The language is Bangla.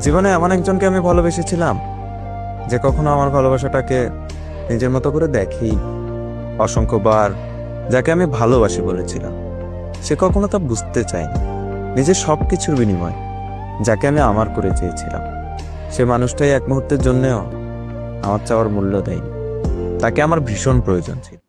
জীবনে এমন একজনকে আমি ভালোবেসেছিলাম যে কখনো আমার ভালোবাসাটাকে নিজের মতো করে দেখি। অসংখ্যবার যাকে আমি ভালোবাসি বলেছিলাম, সে কখনো তা বুঝতে চায়নি। নিজের সবকিছুর বিনিময় যাকে আমি আমার করে চেয়েছিলাম, সে মানুষটাই এক মুহূর্তের জন্যও আমার চাওয়ার মূল্য দেয়নি। তাকে আমার ভীষণ প্রয়োজন ছিল।